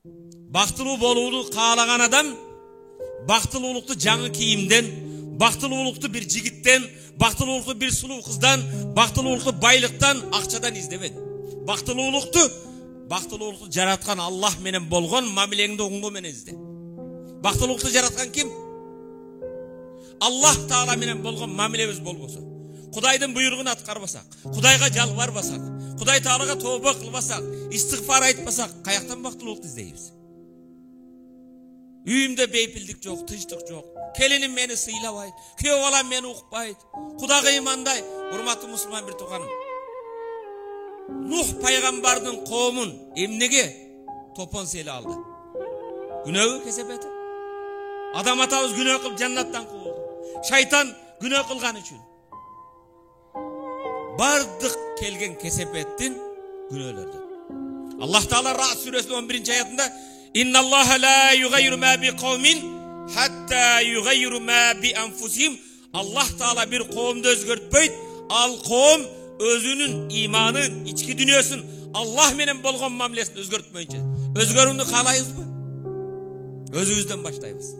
Бактылуу болууну каалаган адам бактылуулукту жаңы кийимден, бактылуулукту бир жигиттен, бактылуулукту бир сулуу кыздан, бактылуулукту байлыктан, акчадан издебейт. Бактылуулукту жараткан Аллах менен болгон мамилеңди оңго менен изде. Бактылуулукту жараткан ким? Аллах Таала менен болгон мамилебиз болбосо, Кудайдын буйругун аткарбасак, Кудайга жалбарбасак, Кудай Таалага тооба кылбасак, истигфар айтпасак, каяктан бактылуулукту издейбиз? Үйүмдө бейпилдик жок, тынчтык жок. Келиним мени сыйлабайт, күйөө балам мени укпайт. Кудайга ыймандай, урматтуу мусулман бир тууганым. Нух пайгамбардын коомун эмнеге топон сели алды? Күнөөгө кесепети. Адам атабыз күнөө кылып жаннаттан куулду. Шайтан күнөө кылган үчүн. Бардык келген кесепеттин күнөөлөрдөн. Аллах Таала Ра'д сүрөсүнүн 11-аятында İnna Allah la yughayyiru ma bi qawmin hatta yughayyiru ma bi anfusihim. Allah Taala bir kavmde özgörtpeyt. Al kavm özünün imanın, içki dünyasın Allah menen bolgon mamlesini özgörtmeyince. Özgörүүnü kaalayбызбы? Özübüzden başlayбыз.